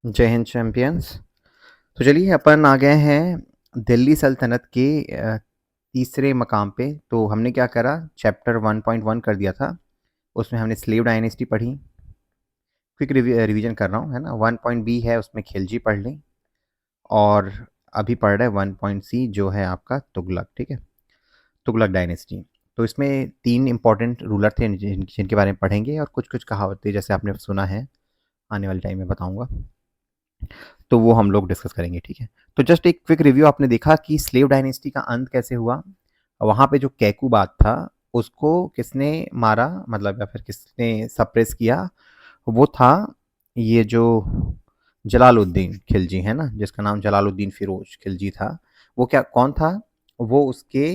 जय हिंद चैंपियंस। तो चलिए अपन आ गए हैं दिल्ली सल्तनत के तीसरे मकाम पे। तो हमने क्या करा, चैप्टर 1.1 कर दिया था। उसमें हमने स्लेव डायनेस्टी पढ़ी। क्विक रिवीजन कर रहा हूँ, है ना। 1.B है, उसमें खिलजी पढ़ लें। और अभी पढ़ रहे हैं 1.C जो है आपका तुगलक। ठीक है, तुगलक डायनेस्टी। तो इसमें 3 इंपॉर्टेंट रूलर थे जिनके बारे में पढ़ेंगे, और कुछ कुछ कहावतें जैसे आपने सुना है, आने वाले टाइम में बताऊंगा। तो वो हम लोग डिस्कस करेंगे। ठीक है, तो जस्ट एक क्विक रिव्यू। आपने देखा कि स्लेव डायनेस्टी का अंत कैसे हुआ। वहाँ पे जो कैकूबात था उसको किसने मारा, मतलब या फिर किसने सप्रेस किया। वो था ये जो जलालुद्दीन खिलजी है ना, जिसका नाम जलालुद्दीन फिरोज खिलजी था। वो क्या कौन था, वो उसके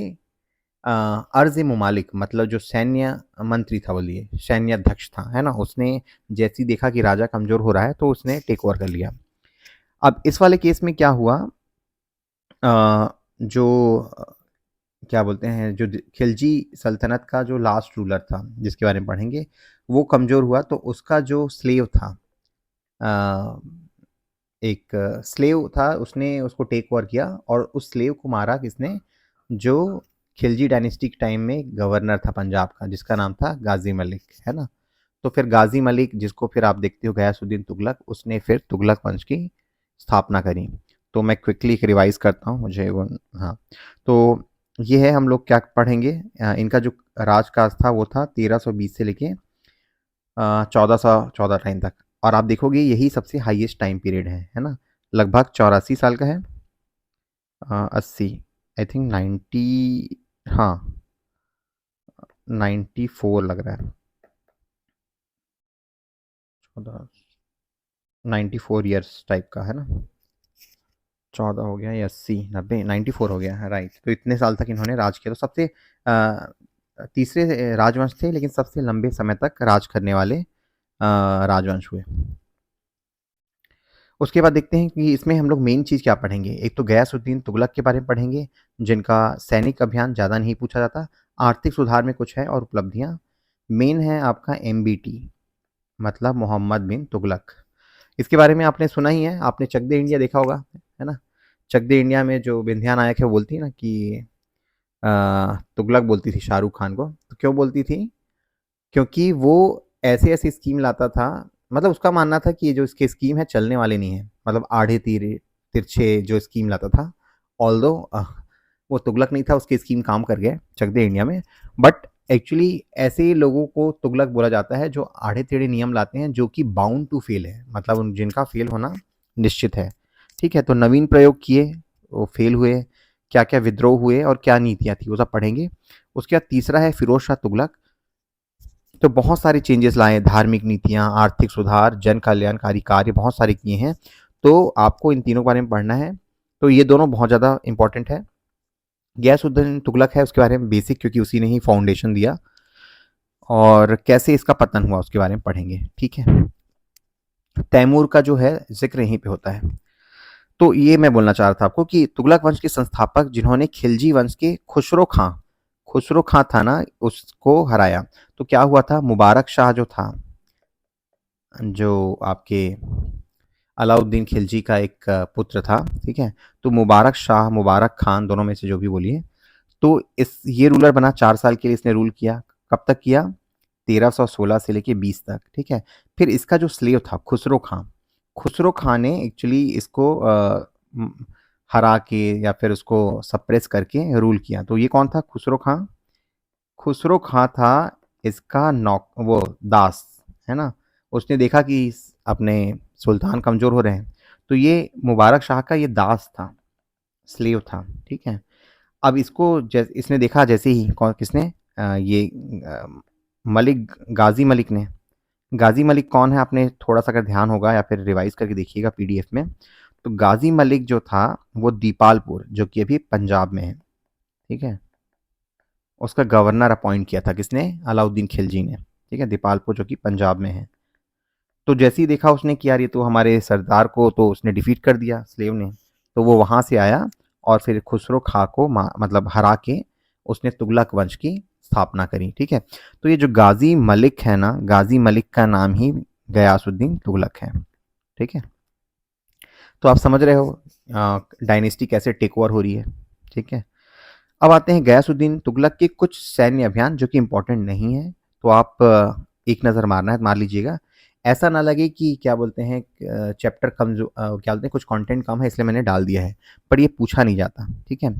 अर्ज मुमालिक, मतलब जो सैन्य मंत्री था, बोलिए सैन्य अध्यक्ष था, है ना। उसने जैसे ही देखा कि राजा कमजोर हो रहा है तो उसने टेक ओवर कर लिया। अब इस वाले केस में क्या हुआ, जो क्या बोलते हैं, जो खिलजी सल्तनत का जो लास्ट रूलर था जिसके बारे में पढ़ेंगे, वो कमज़ोर हुआ। तो उसका जो स्लेव था, अ, एक स्लेव था, उसने उसको टेक ओवर किया। और उस स्लेव को मारा किसने, जो खिलजी डायनेस्टी के टाइम में गवर्नर था पंजाब का, जिसका नाम था गाजी मलिक, है ना। तो फिर गाजी मलिक, जिसको फिर आप देखते हो गयासुद्दीन तुगलक, उसने फिर तुगलक वंश की स्थापना करी। तो मैं क्विकली एक रिवाइज करता हूँ, मुझे वो, हाँ। तो ये है, हम लोग क्या पढ़ेंगे। इनका जो राजकाज था वो था 1320 से लेके 1414 टाइम तक। और आप देखोगे यही सबसे हाईएस्ट टाइम पीरियड है ना। लगभग 84 साल का है। 80, आई थिंक 90, हाँ 94 लग रहा है। 94 ईयर्स टाइप का है ना। 14 हो गया या 80, 90, 94 हो गया है, राइट। तो इतने साल तक इन्होंने राज किया। तो सबसे तीसरे राजवंश थे, लेकिन सबसे लंबे समय तक राज करने वाले राजवंश हुए। उसके बाद देखते हैं कि इसमें हम लोग मेन चीज़ क्या पढ़ेंगे। एक तो गयासुद्दीन तुगलक के बारे में पढ़ेंगे, जिनका सैनिक अभियान ज़्यादा नहीं पूछा जाता। आर्थिक सुधार में कुछ है और उपलब्धियाँ। मेन है आपका MBT, मतलब मोहम्मद बिन तुगलक। इसके बारे में आपने सुना ही है, आपने चक दे इंडिया देखा होगा, है ना। चक दे इंडिया में जो बिंधिया नायक है वो बोलती है ना कि तुगलक बोलती थी शाहरुख खान को। तो क्यों बोलती थी, क्योंकि वो ऐसे ऐसी स्कीम लाता था। मतलब उसका मानना था कि ये जो इसके स्कीम है चलने वाले नहीं है, मतलब आड़े तीरे तिरछे जो स्कीम लाता था। ऑल्दो वो तुगलक नहीं था, उसके स्कीम काम कर गए चक दे इंडिया में। बट एक्चुअली ऐसे लोगों को तुगलक बोला जाता है जो आड़े टेढ़े नियम लाते हैं, जो कि बाउंड टू फेल है, मतलब जिनका फेल होना निश्चित है। ठीक है, तो नवीन प्रयोग किए, वो फेल हुए। क्या क्या विद्रोह हुए और क्या नीतियां थी, वो सब पढ़ेंगे। उसके बाद तीसरा है फिरोज शाह तुगलक। तो बहुत सारे चेंजेस लाए, धार्मिक नीतियां, आर्थिक सुधार, जन कल्याणकारी कार्य बहुत सारे किए हैं। तो आपको इन तीनों के बारे में पढ़ना है। तो ये दोनों बहुत ज़्यादा इंपॉर्टेंट है। गयासुद्दीन तुगलक है, उसके बारे में बेसिक, क्योंकि उसी ने ही फाउंडेशन दिया। और कैसे इसका पतन हुआ उसके बारे में पढ़ेंगे। ठीक है, तैमूर का जो है जिक्र यहीं पे होता है। तो ये मैं बोलना चाह रहा था आपको कि तुगलक वंश के संस्थापक जिन्होंने खिलजी वंश के खुसरो खां था ना, उसको हराया। तो क्या हुआ था, मुबारक शाह जो था, जो आपके अलाउद्दीन खिलजी का एक पुत्र था। ठीक है, तो मुबारक शाह, मुबारक खान, दोनों में से जो भी बोलिए। तो इस ये रूलर बना, 4 साल के लिए इसने रूल किया। कब तक किया, 1316 से लेके 20 तक। ठीक है, फिर इसका जो स्लेव था खुसरो खां ने एक्चुअली इसको हरा के या फिर उसको सप्रेस करके रूल किया। तो ये कौन था, खुसरो खां था इसका नौक, वो दास, है ना। उसने देखा कि अपने सुल्तान कमज़ोर हो रहे हैं, तो ये मुबारक शाह का ये दास था, स्लेव था। ठीक है, अब इसको इसने देखा जैसे ही, कौन किसने, ये अ, मलिक, गाजी मलिक ने। गाजी मलिक कौन है, आपने थोड़ा सा अगर ध्यान होगा या फिर रिवाइज करके देखिएगा PDF में। तो गाजी मलिक जो था, वो दीपालपुर, जो कि अभी पंजाब में है, ठीक है, उसका गवर्नर अपॉइंट किया था किसने, अलाउद्दीन खिलजी ने। ठीक है, दीपालपुर जो कि पंजाब में है। तो जैसे ही देखा उसने कि यार ये तो हमारे सरदार को तो उसने डिफीट कर दिया स्लेव ने। तो वो वहाँ से आया और फिर खुसरो खां को मतलब हरा के उसने तुगलक वंश की स्थापना करी। ठीक है, तो ये जो गाजी मलिक है ना, गाजी मलिक का नाम ही गयासुद्दीन तुगलक है। ठीक है, तो आप समझ रहे हो डायनेस्टी कैसे टेक ओवर हो रही है। ठीक है, अब आते हैं गयासुद्दीन तुगलक के कुछ सैन्य अभियान जो कि इंपॉर्टेंट नहीं है, तो आप एक नज़र मारना है, मार लीजिएगा। ऐसा ना लगे कि क्या बोलते हैं चैप्टर कम जो क्या बोलते हैं कुछ कंटेंट कम है इसलिए मैंने डाल दिया है, पर ये पूछा नहीं जाता। ठीक है,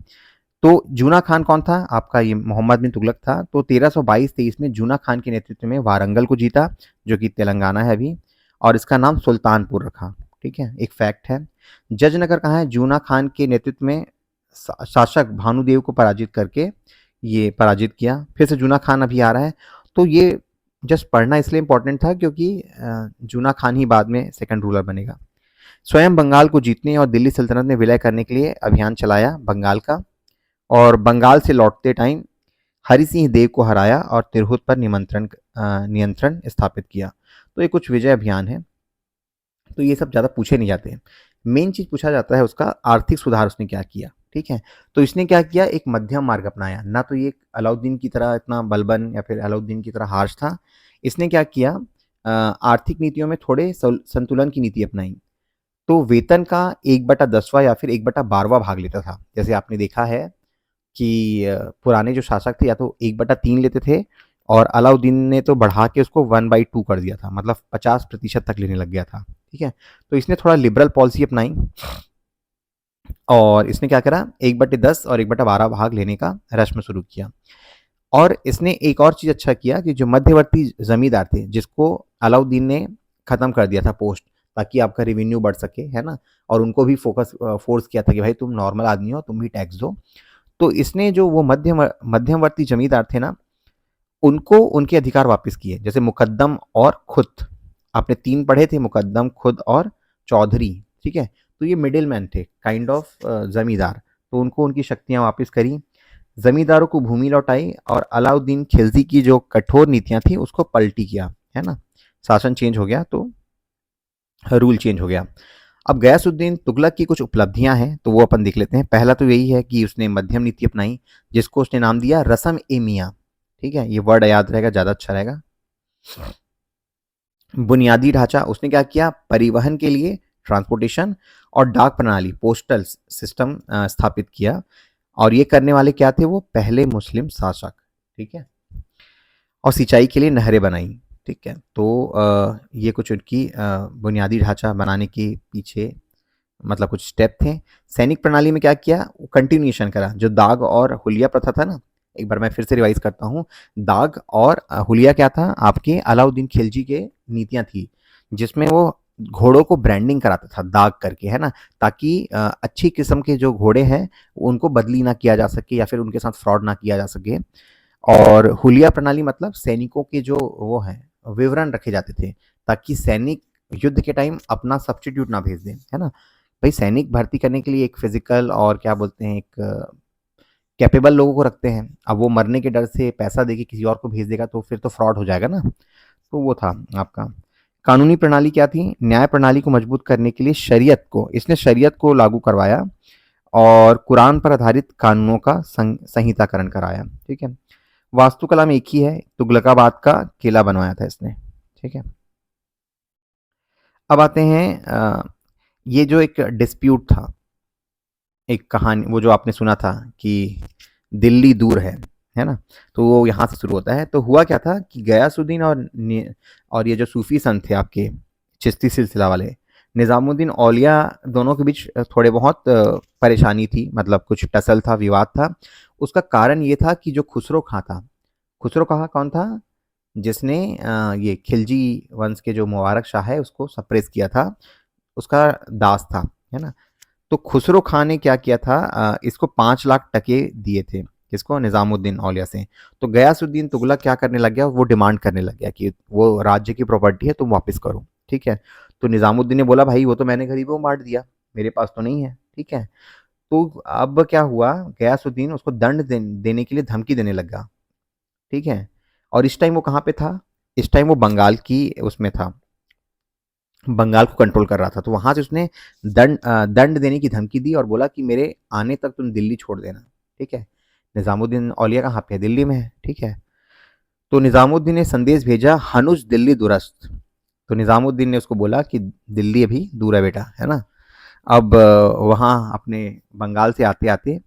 तो जूना खान कौन था? आपका ये मोहम्मद बिन तुगलक था। तो 1322-23 में जूना खान के नेतृत्व में वारंगल को जीता, जो कि तेलंगाना है अभी, और इसका नाम सुल्तानपुर रखा। ठीक है, एक फैक्ट है। जजनगर कहाँ है? जूना खान के नेतृत्व में शासक भानुदेव को पराजित करके ये पराजित किया। फिर से जूना खान अभी आ रहा है, तो ये जस्ट पढ़ना इसलिए इम्पोर्टेंट था क्योंकि जूना खान ही बाद में सेकंड रूलर बनेगा। स्वयं बंगाल को जीतने और दिल्ली सल्तनत में विलय करने के लिए अभियान चलाया बंगाल का, और बंगाल से लौटते टाइम हरि सिंह देव को हराया और तिरहुत पर नियंत्रण स्थापित किया। तो ये कुछ विजय अभियान है, तो ये सब ज़्यादा पूछे नहीं जाते हैं। मेन चीज़ पूछा जाता है उसका आर्थिक सुधार उसने क्या किया। ठीक है, तो इसने क्या किया, एक मध्यम मार्ग अपनाया। ना तो ये अलाउद्दीन की तरह इतना बलबन या फिर अलाउद्दीन की तरह हार्श था। इसने क्या किया, आर्थिक नीतियों में थोड़े संतुलन की नीति अपनाई। तो वेतन का 1/10वां या फिर 1/12वां भाग लेता था। जैसे आपने देखा है कि पुराने जो शासक थे या तो 1/3 लेते थे, और अलाउद्दीन ने तो बढ़ा के उसको 1/2 कर दिया था, मतलब 50% तक लेने लग गया था। ठीक है, तो इसने थोड़ा लिबरल पॉलिसी अपनाई और इसने क्या करा, 1/10 और 1/12 भाग लेने का रस्म शुरू किया। और इसने एक और चीज़ अच्छा किया कि जो मध्यवर्ती जमींदार थे, जिसको अलाउद्दीन ने ख़त्म कर दिया था पोस्ट, ताकि आपका रेवेन्यू बढ़ सके, है ना, और उनको भी फोर्स किया था कि भाई तुम नॉर्मल आदमी हो, तुम भी टैक्स दो। तो इसने जो वो मध्यवर्ती जमींदार थे ना, उनको उनके अधिकार वापस किए। जैसे मुकद्दम और खुद, आपने 3 पढ़े थे, मुकद्दम, खुद और चौधरी। ठीक है, तो ये मिडिल मैन थे, काइंड ऑफ जमींदार। तो उनको उनकी शक्तियां वापस करी, जमींदारों को भूमि लौटाई, और अलाउद्दीन खिलजी की जो कठोर नीतियां थी उसको पलटी किया, है ना। शासन चेंज हो गया तो रूल चेंज हो गया। अब गयासुद्दीन तुगलक की कुछ उपलब्धियां हैं, तो वो अपन देख लेते हैं। पहला तो यही है कि उसने मध्यम नीति अपनाई, जिसको उसने नाम दिया रसम ए मियाँ। ठीक है, ये वर्ड याद रहेगा, ज़्यादा अच्छा रहेगा। बुनियादी ढांचा उसने क्या किया, परिवहन के लिए ट्रांसपोर्टेशन और डाक प्रणाली पोस्टल सिस्टम स्थापित किया, और ये करने वाले क्या थे, वो पहले मुस्लिम शासक। ठीक है, और सिंचाई के लिए नहरें बनाई। ठीक है, तो ये कुछ उनकी बुनियादी ढांचा बनाने के पीछे मतलब कुछ स्टेप थे। सैनिक प्रणाली में क्या किया, कंटिन्यूएशन करा। जो दाग और हुलिया प्रथा था ना, एक बार मैं फिर से रिवाइज करता हूँ। दाग और हुलिया क्या था, आपके अलाउद्दीन खिलजी के नीतियां थी, जिसमें वो घोड़ों को ब्रांडिंग कराता था दाग करके, है ना, ताकि अच्छी किस्म के जो घोड़े हैं उनको बदली ना किया जा सके या फिर उनके साथ फ्रॉड ना किया जा सके। और हुलिया प्रणाली मतलब सैनिकों के जो वो हैं विवरण रखे जाते थे, ताकि सैनिक युद्ध के टाइम अपना सब्स्टिट्यूट ना भेज दें, है ना। भाई सैनिक भर्ती करने के लिए एक फिजिकल और क्या बोलते हैं एक कैपेबल लोगों को रखते हैं। अब वो मरने के डर से पैसा देके किसी और को भेज देगा तो फिर तो फ्रॉड हो जाएगा ना। तो वो था आपका कानूनी प्रणाली क्या थी, न्याय प्रणाली को मजबूत करने के लिए शरीयत को, इसने शरीयत को लागू करवाया और कुरान पर आधारित कानूनों का संहिताकरण कराया। ठीक है, वास्तुकला में एक ही है, तुगलकाबाद का किला बनवाया था इसने। ठीक है, अब आते हैं ये जो एक डिस्प्यूट था, एक कहानी वो जो आपने सुना था कि दिल्ली दूर है ना, तो वो यहाँ से शुरू होता है। तो हुआ क्या था कि गयासुद्दीन और ये जो सूफी संत थे आपके चिश्ती सिलसिला वाले, निज़ामुद्दीन औलिया, दोनों के बीच थोड़े बहुत परेशानी थी, मतलब कुछ टसल था, विवाद था। उसका कारण ये था कि जो खुसरो खां था, खुसरो खां कौन था, जिसने ये खिलजी वंश के जो मुबारक शाह है उसको सप्रेस किया था, उसका दास था, है ना। तो खुसरो खां ने क्या किया था, इसको 5 लाख टके दिए थे, किसको, निज़ामुद्दीन औलिया से। तो गयासुद्दीन तुगलक क्या करने लग गया, वो डिमांड करने लग गया कि वो राज्य की प्रॉपर्टी है, तुम वापस करो। ठीक है, तो निज़ामुद्दीन ने बोला भाई वो तो मैंने गरीबों को बांट दिया, मेरे पास तो नहीं है। ठीक है, तो अब क्या हुआ, गयासुद्दीन उसको दंड देने के लिए धमकी देने लगा। ठीक है, और इस टाइम वो कहाँ पे था, इस टाइम वो बंगाल की उसमें था, बंगाल को कंट्रोल कर रहा था। तो वहां से उसने दंड देने की धमकी दी और बोला कि मेरे आने तक तुम दिल्ली छोड़ देना। ठीक है, निज़ामुद्दीन औलिया कहाँ पे है, दिल्ली में है। ठीक है, तो निज़ामुद्दीन ने संदेश भेजा, हनुज दिल्ली दुरस्त। तो निज़ामुद्दीन ने उसको बोला कि दिल्ली अभी दूर है बेटा, है ना। अब वहाँ अपने बंगाल से आते-आते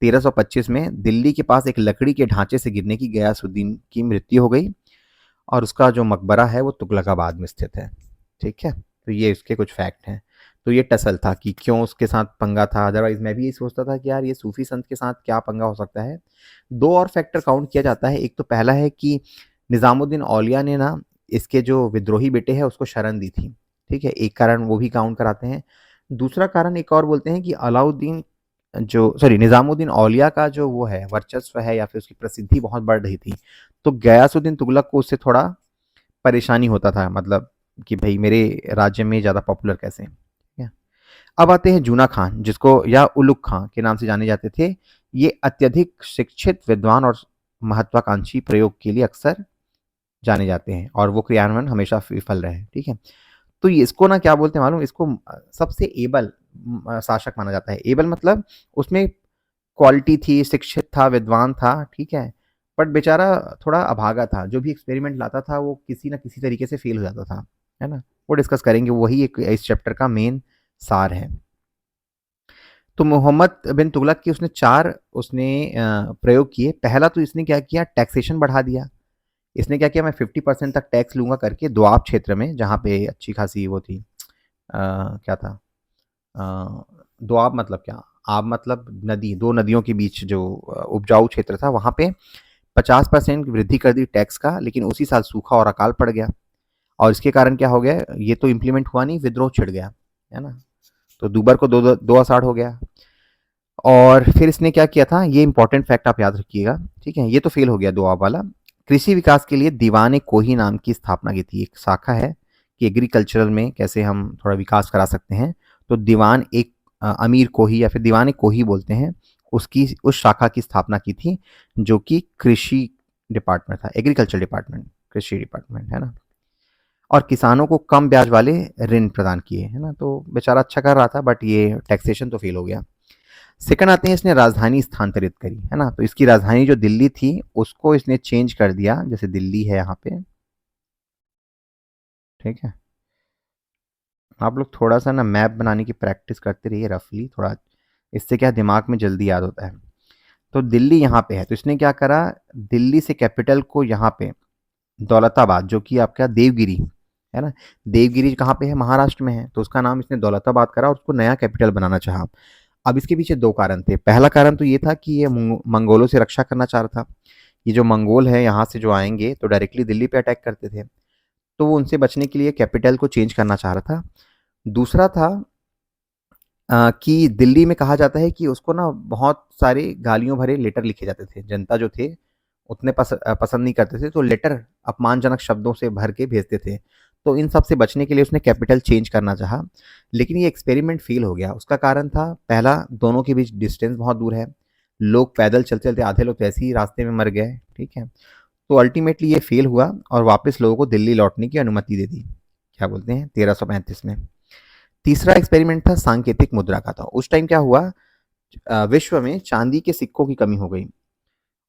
1325 में दिल्ली के पास एक लकड़ी के ढांचे से गिरने की गयासुद्दीन की मृत्यु हो गई और उसका जो मकबरा है वो तुगलकाबाद में स्थित है। ठीक है? तो ये इसके कुछ फैक्ट हैं। तो ये टसल था कि क्यों उसके साथ पंगा था, अदरवाइज़ मैं भी यही सोचता था कि यार ये सूफ़ी संत के साथ क्या पंगा हो सकता है। 2 और फैक्टर काउंट किया जाता है। एक तो पहला है कि निज़ामुद्दीन औलिया ने ना इसके जो विद्रोही बेटे हैं उसको शरण दी थी। ठीक है? एक कारण वो भी काउंट कराते हैं। दूसरा कारण एक और बोलते हैं कि अलाउद्दीन जो सॉरी निज़ामुद्दीन औलिया का जो वो है वर्चस्व है या फिर उसकी प्रसिद्धि बहुत बढ़ रही थी। तो गयासुद्दीन तुगलक को उससे थोड़ा परेशानी होता था, मतलब कि भाई मेरे राज्य में ज़्यादा पॉपुलर कैसे, ठीक है। अब आते हैं जूना खान जिसको या उलुग खां के नाम से जाने जाते थे। ये अत्यधिक शिक्षित विद्वान और महत्वाकांक्षी प्रयोग के लिए अक्सर जाने जाते हैं और वो क्रियान्वयन हमेशा विफल रहे। ठीक है, तो ये इसको ना क्या बोलते हैं मालूम, इसको सबसे एबल शासक माना जाता है। एबल मतलब उसमें क्वालिटी थी, शिक्षित था, विद्वान था, ठीक है? बट बेचारा थोड़ा अभागा था, जो भी एक्सपेरिमेंट लाता था वो किसी न किसी तरीके से फेल हो जाता था, है ना? वो डिस्कस करेंगे, वही एक इस चैप्टर का मेन सार है। तो मोहम्मद बिन तुगलक के उसने 4 प्रयोग किए। पहला तो इसने क्या किया, टैक्सेशन बढ़ा दिया। इसने क्या किया, मैं 50% तक टैक्स लूँगा करके दोआब क्षेत्र में जहाँ पे अच्छी खासी वो थी, क्या था, अ, दोआब मतलब क्या? आब मतलब नदी, 2 नदियों के बीच जो उपजाऊ क्षेत्र था, वहाँ पे 50% वृद्धि कर दी टैक्स का, लेकिन उसी साल सूखा और अकाल पड़ गया और इसके कारण क्या हो गया, ये तो इम्प्लीमेंट हुआ नहीं, विद्रोह छिड़ गया, है ना? तो दूबर को 2 आषाढ़ हो गया। और फिर इसने क्या किया था, ये इंपॉर्टेंट फैक्ट आप याद रखिएगा, ठीक है? ये तो फेल हो गया दोआब वाला। कृषि विकास के लिए दीवान कोही नाम की स्थापना की थी। एक शाखा है कि एग्रीकल्चरल में कैसे हम थोड़ा विकास करा सकते हैं। तो दीवान एक अमीर कोही या फिर दीवान कोही बोलते हैं, उसकी उस शाखा की स्थापना की थी जो कि कृषि डिपार्टमेंट था, एग्रीकल्चर डिपार्टमेंट, कृषि डिपार्टमेंट, है ना? और किसानों को कम ब्याज वाले ऋण प्रदान किए, है ना? तो बेचारा अच्छा कर रहा था बट ये टैक्सेशन तो फेल हो गया। सेकंड आते हैं, इसने राजधानी स्थानांतरित करी, है ना? तो इसकी राजधानी जो दिल्ली थी उसको इसने चेंज कर दिया, जैसे दिल्ली है यहाँ पे, ठीक है? आप लोग थोड़ा सा ना मैप बनाने की प्रैक्टिस करते रहिए रफली थोड़ा, इससे क्या दिमाग में जल्दी याद होता है। तो दिल्ली यहाँ पे है, तो इसने क्या करा, दिल्ली से कैपिटल को यहाँ पे दौलताबाद, जो कि आपका देवगिरी है ना, देवगिरी कहाँ पे है, महाराष्ट्र में है, तो उसका नाम इसने दौलताबाद करा और उसको नया कैपिटल बनाना चाहा। अब इसके पीछे 2 कारण थे। पहला कारण तो ये था कि ये मंगोलों से रक्षा करना चाह रहा था। ये जो मंगोल है यहाँ से जो आएंगे तो डायरेक्टली दिल्ली पे अटैक करते थे, तो वो उनसे बचने के लिए कैपिटल को चेंज करना चाह रहा था। दूसरा था कि दिल्ली में कहा जाता है कि उसको ना बहुत सारे गालियों भरे लेटर लिखे जाते थे। जनता जो थे उतने पसंद नहीं करते थे, तो लेटर अपमानजनक शब्दों से भर के भेजते थे। तो इन सब से बचने के लिए उसने कैपिटल चेंज करना चाहा, लेकिन ये एक्सपेरिमेंट फेल हो गया। उसका कारण था पहला, दोनों के बीच डिस्टेंस बहुत दूर है, लोग पैदल चलते-चलते आधे लोग तो ऐसे ही रास्ते में मर गए, ठीक है? तो अल्टीमेटली ये फेल हुआ और वापस लोगों को दिल्ली लौटने की अनुमति दे दी। क्या बोलते हैं 1335 में। तीसरा एक्सपेरिमेंट था सांकेतिक मुद्रा का था। उस टाइम क्या हुआ, विश्व में चांदी के सिक्कों की कमी हो गई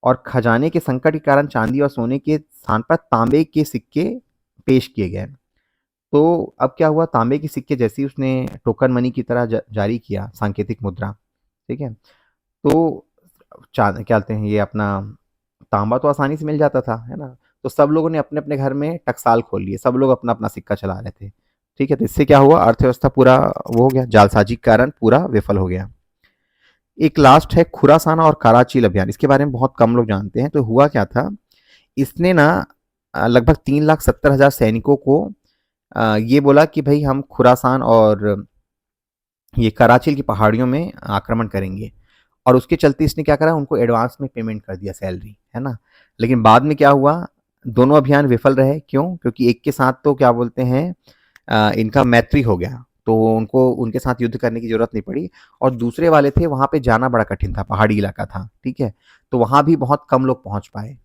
और खजाने के संकट के कारण चांदी और सोने के स्थान पर तांबे के सिक्के पेश किए गए। तो अब क्या हुआ, तांबे के सिक्के जैसे ही उसने टोकन मनी की तरह जारी किया, सांकेतिक मुद्रा, ठीक है? तो क्या कहते हैं, ये अपना तांबा तो आसानी से मिल जाता था, है ना? तो सब लोगों ने अपने अपने घर में टकसाल खोल लिए, सब लोग अपना अपना सिक्का चला रहे थे, ठीक है? तो इससे क्या हुआ, अर्थव्यवस्था पूरा वो हो गया, जालसाजी के कारण पूरा विफल हो गया। एक लास्ट है खुरासान और कराचील अभियान, इसके बारे में बहुत कम लोग जानते हैं। तो हुआ क्या था, इसने ना लगभग 3,70,000 सैनिकों को ये बोला कि भाई हम खुरासान और ये कराचील की पहाड़ियों में आक्रमण करेंगे और उसके चलते इसने क्या करा, उनको एडवांस में पेमेंट कर दिया सैलरी, है ना? लेकिन बाद में क्या हुआ, दोनों अभियान विफल रहे। क्यों? क्योंकि एक के साथ तो क्या बोलते हैं, इनका मैत्री हो गया, तो उनको उनके साथ युद्ध करने की ज़रूरत नहीं पड़ी और दूसरे वाले थे, वहाँ पे जाना बड़ा कठिन था, पहाड़ी इलाका था, ठीक है? तो वहाँ भी बहुत कम लोग पहुँच पाए।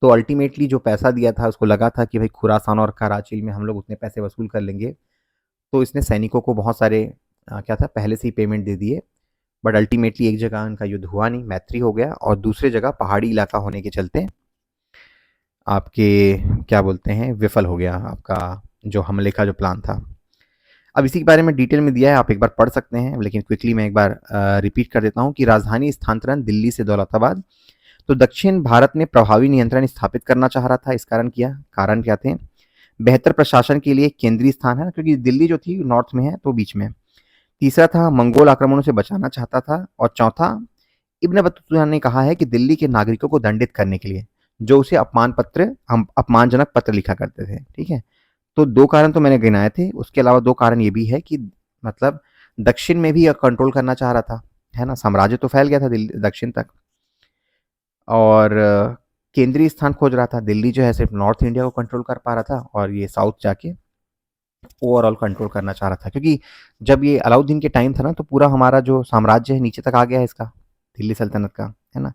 तो अल्टीमेटली जो पैसा दिया था, उसको लगा था कि भाई खुरासान और कराचील में हम लोग उतने पैसे वसूल कर लेंगे, तो इसने सैनिकों को बहुत सारे क्या था, पहले से ही पेमेंट दे दिए। बट अल्टीमेटली एक जगह उनका युद्ध हुआ नहीं, मैत्री हो गया और दूसरे जगह पहाड़ी इलाका होने के चलते आपके क्या बोलते हैं, विफल हो गया आपका जो हमले का जो प्लान था। अब इसी के बारे में डिटेल में दिया है, आप एक बार पढ़ सकते हैं, लेकिन क्विकली मैं एक बार रिपीट कर देता हूँ कि राजधानी स्थानांतरण दिल्ली से दौलताबाद। तो दक्षिण भारत ने प्रभावी नियंत्रण स्थापित करना चाह रहा था, इस कारण क्या थे? बेहतर प्रशासन के लिए केंद्रीय स्थान है ना, क्योंकि दिल्ली जो थी नॉर्थ में है तो बीच में। तीसरा था मंगोल आक्रमणों से बचाना चाहता था, और चौथा इब्न बतूता ने कहा है कि दिल्ली के नागरिकों को दंडित करने के लिए जो उसे अपमानजनक पत्र लिखा करते थे। ठीक है, तो 2 कारण तो मैंने गिनाए थे, उसके अलावा 2 कारण ये भी है कि मतलब दक्षिण में भी कंट्रोल करना चाह रहा था, है ना? साम्राज्य तो फैल गया था दिल्ली दक्षिण तक, और केंद्रीय स्थान खोज रहा था। दिल्ली जो है सिर्फ नॉर्थ इंडिया को कंट्रोल कर पा रहा था, और ये साउथ जाके ओवरऑल कंट्रोल करना चाह रहा था, क्योंकि जब ये अलाउद्दीन के टाइम था ना, तो पूरा हमारा जो साम्राज्य है नीचे तक आ गया है इसका, दिल्ली सल्तनत का, है ना?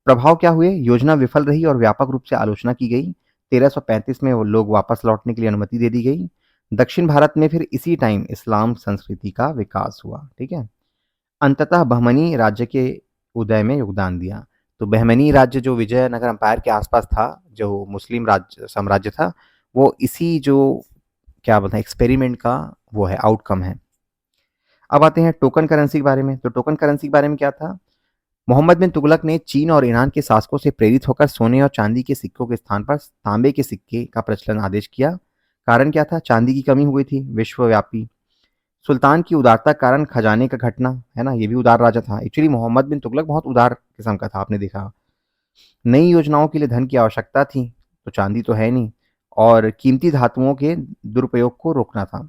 प्रभाव क्या हुए? योजना विफल रही और व्यापक रूप से आलोचना की गई। 1335 में वो लोग वापस लौटने के लिए अनुमति दे दी गई। दक्षिण भारत में फिर इसी टाइम इस्लाम संस्कृति का विकास हुआ। ठीक है, अंततः बहमनी राज्य के उदय में योगदान दिया। तो बहमनी राज्य जो विजयनगर अंपायर के आसपास था, जो मुस्लिम राज्य साम्राज्य था, वो इसी जो क्या बोलते हैं एक्सपेरिमेंट का वो है आउटकम है। अब आते हैं टोकन करेंसी के बारे में। तो टोकन करेंसी के बारे में क्या था? मोहम्मद बिन तुगलक ने चीन और ईरान के शासकों से प्रेरित होकर सोने और चांदी के सिक्कों के स्थान पर तांबे के सिक्के का प्रचलन आदेश किया। कारण क्या था? चांदी की कमी हो गई थी विश्वव्यापी। सुल्तान की उदारता के कारण खजाने का घटना, है ना? ये भी उदार राजा था। एक्चुअली मोहम्मद बिन तुगलक बहुत उदार किस्म का था, आपने देखा। नई योजनाओं के लिए धन की आवश्यकता थी, तो चांदी तो है नहीं, और कीमती धातुओं के दुरुपयोग को रोकना था।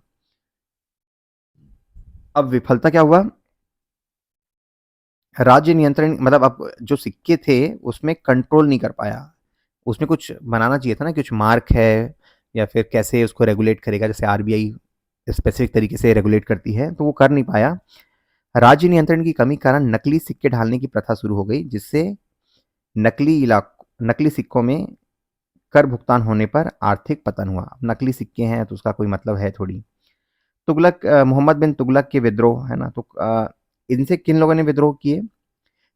अब विफलता क्या हुआ? राज्य नियंत्रण, मतलब अब जो सिक्के थे उसमें कंट्रोल नहीं कर पाया। उसमें कुछ बनाना चाहिए था ना, कुछ मार्क है या फिर कैसे उसको रेगुलेट करेगा, जैसे आरबीआई स्पेसिफिक तरीके से रेगुलेट करती है, तो वो कर नहीं पाया। राज्य नियंत्रण की कमी के कारण नकली सिक्के ढालने की प्रथा शुरू हो गई, जिससे नकली सिक्कों में कर भुगतान होने पर आर्थिक पतन हुआ। अब नकली सिक्के हैं तो उसका कोई मतलब है थोड़ी। मोहम्मद बिन तुगलक के विद्रोह, है ना? तो इनसे किन लोगों ने विद्रोह किए?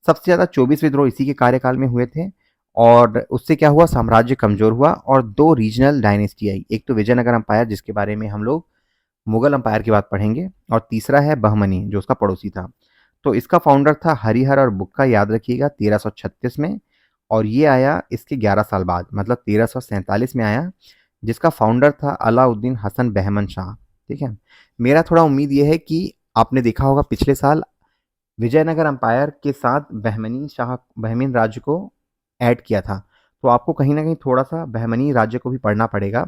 सबसे ज़्यादा 24 विद्रोह इसी के कार्यकाल में हुए थे, और उससे क्या हुआ? साम्राज्य कमजोर हुआ और 2 रीजनल डायनेस्टी आई। एक तो विजयनगर अंपायर, जिसके बारे में हम लोग मुगल अंपायर की बात पढ़ेंगे, और तीसरा है बहमनी जो उसका पड़ोसी था। तो इसका फाउंडर था हरिहर और बुक्का, याद रखिएगा, 1336 में, और ये आया इसके 11 साल बाद, मतलब 1347 में आया, जिसका फाउंडर था अलाउद्दीन हसन बहमन शाह। ठीक है, मेरा थोड़ा उम्मीद ये है कि आपने देखा होगा पिछले साल विजयनगर अंपायर के साथ बहमीन राज्य को ऐड किया था, तो आपको कहीं ना कहीं थोड़ा सा बहमनी राज्य को भी पढ़ना पड़ेगा।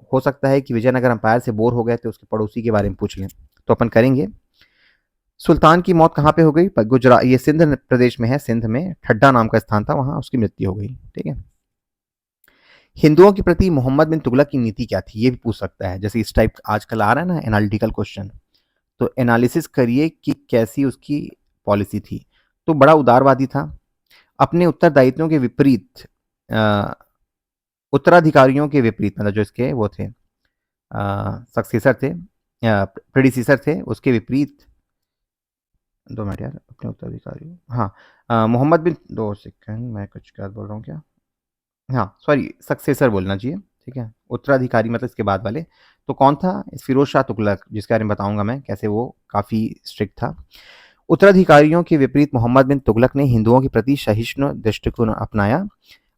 हो सकता है कि विजयनगर अंपायर से बोर हो गए तो उसके पड़ोसी के बारे में पूछ लें, तो अपन करेंगे। सुल्तान की मौत कहाँ पे हो गई? गुजरात, ये सिंध प्रदेश में है, सिंध में ठड्डा नाम का स्थान था, वहां उसकी मृत्यु हो गई। ठीक है, हिंदुओं के प्रति मोहम्मद बिन तुगलक की नीति क्या थी, ये भी पूछ सकता है, जैसे इस टाइप आजकल आ रहा है ना एनालिटिकल क्वेश्चन, तो एनालिसिस करिए कि कैसी उसकी पॉलिसी थी। तो बड़ा उदारवादी था, अपने उत्तरदायित्वों के विपरीत, उत्तराधिकारियों के विपरीत, मतलब जो इसके वो थे सक्सेसर थे, प्रेडिसीसर थे, उसके विपरीत। 2 मिनट यार, अपने उत्तराधिकारी, हाँ, मोहम्मद बिन, 2 सेकंड, मैं कुछ क्या बोल रहा हूँ क्या? हाँ सॉरी, सक्सेसर बोलना चाहिए। ठीक है, उत्तराधिकारी मतलब इसके बाद वाले। तो कौन था? फिरोज शाह तुगलक, जिसके बारे में बताऊंगा मैं कैसे वो काफ़ी स्ट्रिक्ट था। उत्तराधिकारियों के विपरीत मोहम्मद बिन तुगलक ने हिंदुओं के प्रति सहिष्णु दृष्टिकोण अपनाया,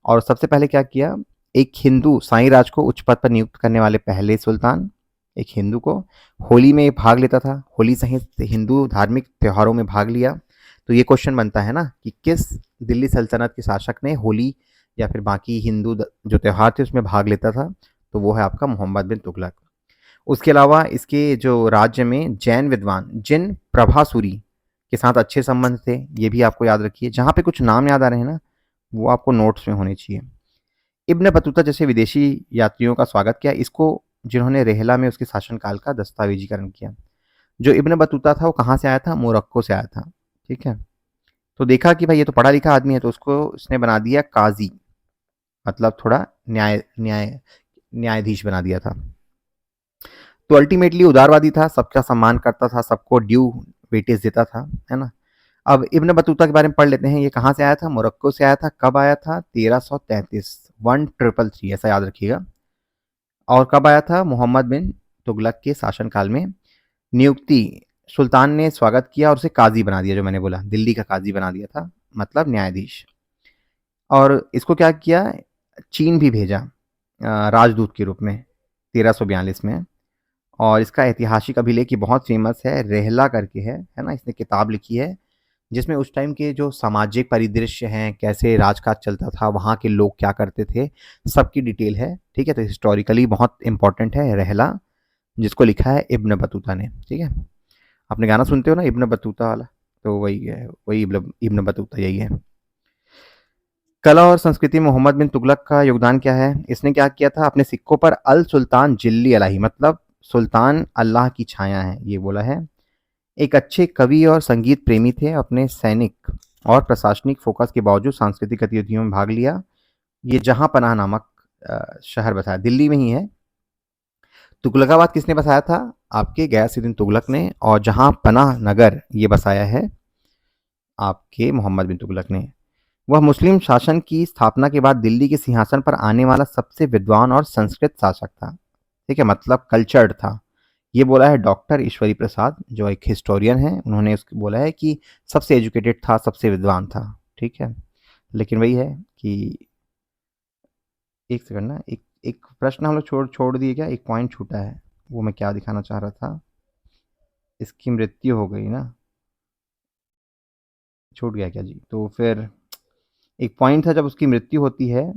और सबसे पहले क्या किया? एक हिंदू साईं राज को उच्च पद पर नियुक्त करने वाले पहले सुल्तान, एक हिंदू को। होली में भाग लेता था, होली सहित हिंदू धार्मिक त्योहारों में भाग लिया। तो ये क्वेश्चन बनता है ना कि किस दिल्ली सल्तनत के शासक ने होली या फिर बाकी जो त्यौहार थे उसमें भाग लेता था? तो वो है आपका मोहम्मद बिन तुगलक। उसके अलावा इसके जो राज्य में जैन विद्वान जिन प्रभासुरी के साथ अच्छे संबंध थे, ये भी आपको याद रखिए। जहाँ पे कुछ नाम याद आ रहे हैं ना, वो आपको नोट्स में होने चाहिए। इब्न बतूता जैसे विदेशी यात्रियों का स्वागत किया, इसको जिन्होंने रेहला में उसके शासनकाल का दस्तावेजीकरण किया। जो इब्न बतूता था वो कहाँ से आया था? मोरक्को से आया था। ठीक है, तो देखा कि भाई ये तो पढ़ा लिखा आदमी है, तो उसको इसने बना दिया काजी, मतलब थोड़ा न्यायाधीश बना दिया था। तो अल्टीमेटली उदारवादी था, सबका सम्मान करता था, सबको ड्यू वेटेज देता था, है ना? अब इब्न बतूता के बारे में पढ़ लेते हैं। ये कहाँ से आया था? मोरक्को से आया था। कब आया था? 1333, 1333, ऐसा याद रखिएगा। और कब आया था? मोहम्मद बिन तुगलक के शासनकाल में नियुक्ति सुल्तान ने स्वागत किया और उसे काजी बना दिया, जो मैंने बोला दिल्ली का काजी बना दिया था, मतलब न्यायाधीश। और इसको क्या किया, चीन भी भेजा राजदूत के रूप में 1342 में। और इसका ऐतिहासिक अभिलेख ये बहुत फेमस है, रेहला करके है ना, इसने किताब लिखी है जिसमें उस टाइम के जो सामाजिक परिदृश्य हैं, कैसे राजकाज चलता था, वहाँ के लोग क्या करते थे, सबकी डिटेल है। ठीक है, तो हिस्टोरिकली बहुत इंपॉर्टेंट है रेहला, जिसको लिखा है इब्न बतूता ने। ठीक है, आपने गाना सुनते हो ना इब्न बतूता वाला, तो वही है, वही इब्न बतूता यही है। कला और संस्कृति में मोहम्मद बिन तुगलक का योगदान क्या है, इसने क्या किया था, अपने सिक्कों पर अल सुल्तान जिल्ली अलही, मतलब सुल्तान अल्लाह की छाया है, ये बोला है। एक अच्छे कवि और संगीत प्रेमी थे, अपने सैनिक और प्रशासनिक फोकस के बावजूद सांस्कृतिक गतिविधियों में भाग लिया। ये जहां पनाह नामक शहर बसाया, दिल्ली में ही है। तुगलकाबाद किसने बसाया था, आपके गयासुद्दीन तुगलक ने। और जहां पनाह नगर ये बसाया है आपके मोहम्मद बिन तुगलक ने। वह मुस्लिम शासन की स्थापना के बाद दिल्ली के सिंहासन पर आने वाला सबसे विद्वान और संस्कृत शासक था। ठीक है, मतलब कल्चर्ड था। ये बोला है डॉक्टर ईश्वरी प्रसाद, जो एक हिस्टोरियन है, उन्होंने उसको बोला है कि सबसे एजुकेटेड था, सबसे विद्वान था। ठीक है, लेकिन वही है कि एक सेकंड ना, एक एक प्रश्न हम लोग छोड़ छोड़ दिए क्या, एक पॉइंट छूटा है, वो मैं क्या दिखाना चाह रहा था, इसकी मृत्यु हो गई ना, छूट गया क्या जी, तो फिर एक पॉइंट था, जब उसकी मृत्यु होती है,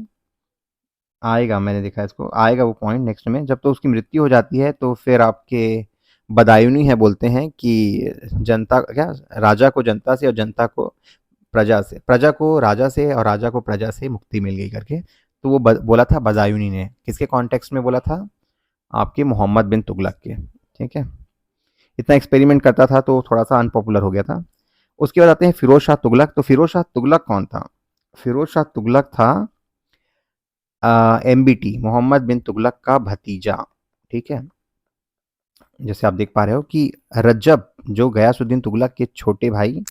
आएगा, मैंने देखा इसको, आएगा वो पॉइंट नेक्स्ट में, जब तो उसकी मृत्यु हो जाती है तो फिर आपके बदायूनी है, बोलते हैं कि जनता क्या, राजा को जनता से और जनता को प्रजा से, प्रजा को राजा से और राजा को प्रजा से मुक्ति मिल गई करके। तो वो बोला था बदायूनी ने, किसके कॉन्टेक्स्ट में बोला था, आपके मोहम्मद बिन तुगलक के। ठीक है, इतना एक्सपेरिमेंट करता था तो थोड़ा सा अनपॉपुलर हो गया था। उसके बाद आते हैं फिरोज शाह तुगलक। तो फिरोज शाह तुगलक कौन था, फिरोज शाह तुगलक था एमबीटी, मोहम्मद बिन तुगलक का भतीजा। ठीक है, जैसे आप देख पा रहे हो कि रज्जब जो गयासुद्दीन तुगलक के छोटे भाई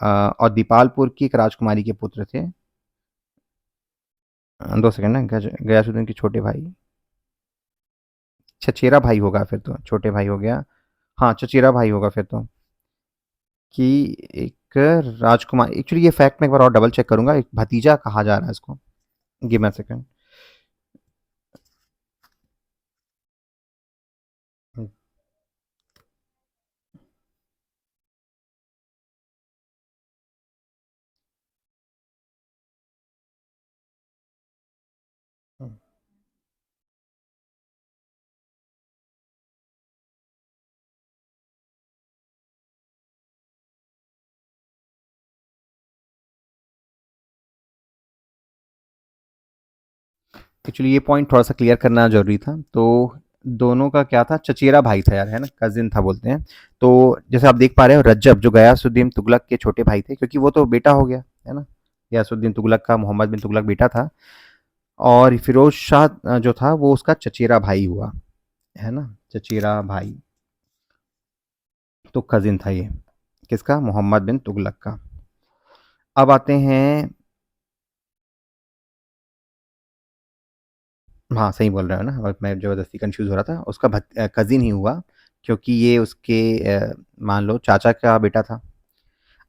और दीपालपुर की एक राजकुमारी के पुत्र थे। 2 सेकंड ना, गयासुद्दीन के छोटे भाई, चचेरा भाई होगा फिर तो, छोटे भाई हो गया, हाँ चचेरा भाई होगा फिर तो, कि एक राजकुमार, एक्चुअली ये फैक्ट मैं एक बार और डबल चेक करूंगा, एक भतीजा कहा जा रहा है इसको, give me a second. Actually ये पॉइंट थोड़ा सा क्लियर करना जरूरी था। तो दोनों का क्या था, चचेरा भाई था यार, है ना, कजिन था बोलते हैं। तो जैसे आप देख पा रहे हो, रज्जब जो गयासुद्दीन तुगलक के छोटे भाई थे, क्योंकि वो तो बेटा हो गया है ना, गयासुद्दीन तुगलक का मोहम्मद बिन तुगलक बेटा था, और फिरोज शाह जो था वो उसका चचेरा भाई हुआ, है ना, चचेरा भाई, तो कजिन था ये, किसका, मोहम्मद बिन तुगलक का। अब आते हैं, हाँ सही बोल रहा है ना, और मैं ज़बरदस्ती कंफ्यूज हो रहा था, उसका कजिन ही हुआ, क्योंकि ये उसके मान लो चाचा का बेटा था।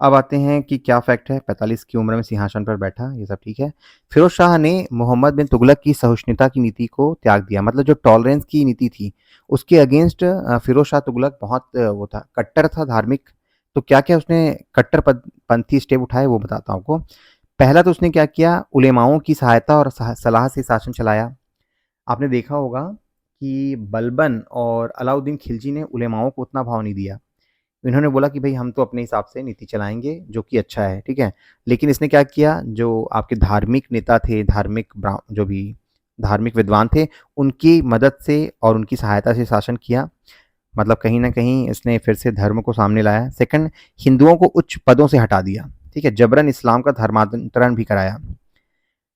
अब आते हैं कि क्या फैक्ट है, 45 की उम्र में सिंहासन पर बैठा, ये सब ठीक है। फिरोज शाह ने मोहम्मद बिन तुगलक की सहिष्णुता की नीति को त्याग दिया, मतलब जो टॉलरेंस की नीति थी उसके अगेंस्ट फिरोज शाह तुगलक बहुत वो था, कट्टर था, धार्मिक। तो क्या क्या उसने कट्टर पंथी स्टेप उठाए वो बताता हूँ आपको। पहला तो उसने क्या किया, उलेमाओं की सहायता और सलाह से शासन चलाया। आपने देखा होगा कि बलबन और अलाउद्दीन खिलजी ने उलेमाओं को उतना भाव नहीं दिया, इन्होंने बोला कि भाई हम तो अपने हिसाब से नीति चलाएंगे, जो कि अच्छा है, ठीक है। लेकिन इसने क्या किया, जो आपके धार्मिक नेता थे, जो भी धार्मिक विद्वान थे, उनकी मदद से और उनकी सहायता से शासन किया, मतलब कहीं ना कहीं इसने फिर से धर्म को सामने लाया। सेकंड, हिंदुओं को उच्च पदों से हटा दिया, ठीक है, जबरन इस्लाम का धर्मांतरण भी कराया।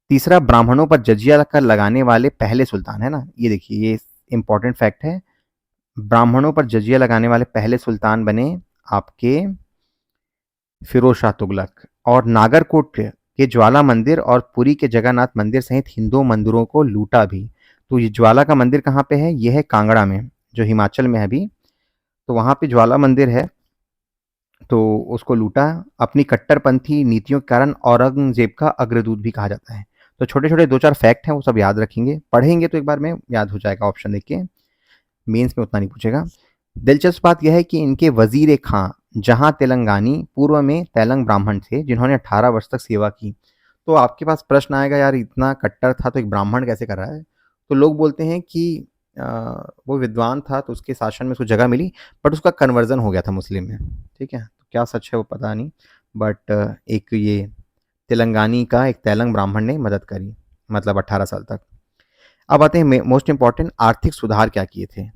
तीसरा, ब्राह्मणों पर जजिया कर लगाने वाले पहले सुल्तान, है ना, ये देखिए ये इंपॉर्टेंट फैक्ट है, ब्राह्मणों पर जजिया लगाने वाले पहले सुल्तान बने आपके फिरोज शाह तुगलक। और नागरकोट के ज्वाला मंदिर और पुरी के जगन्नाथ मंदिर सहित हिंदू मंदिरों को लूटा भी। तो ये ज्वाला का मंदिर कहाँ पे है, ये है कांगड़ा में, जो हिमाचल में है अभी, तो वहाँ पे ज्वाला मंदिर है, तो उसको लूटा। अपनी कट्टरपंथी नीतियों के कारण औरंगज़ेब का अग्रदूत भी कहा जाता है। तो छोटे-छोटे 2-4 फैक्ट हैं, वो सब याद रखेंगे, पढ़ेंगे तो एक बार में याद हो जाएगा ऑप्शन देख के, मेंस में उतना नहीं पूछेगा। दिलचस्प बात यह है कि इनके वज़ीर खां जहाँ तेलंगानी पूर्व में तेलंग ब्राह्मण थे, जिन्होंने 18 वर्ष तक सेवा की। तो आपके पास प्रश्न आएगा, यार इतना कट्टर था तो एक ब्राह्मण कैसे कर रहा है? तो लोग बोलते हैं कि अ, वो विद्वान था तो उसके शासन में उसको जगह मिली, बट उसका कन्वर्जन हो गया था मुस्लिम में, ठीक है? तो क्या सच है वो पता नहीं, बट एक ये तेलंगानी का एक तेलंग ब्राह्मण ने मदद करी, मतलब 18 साल तक। अब आते हैं मोस्ट इंपॉर्टेंट, आर्थिक सुधार क्या किए थे,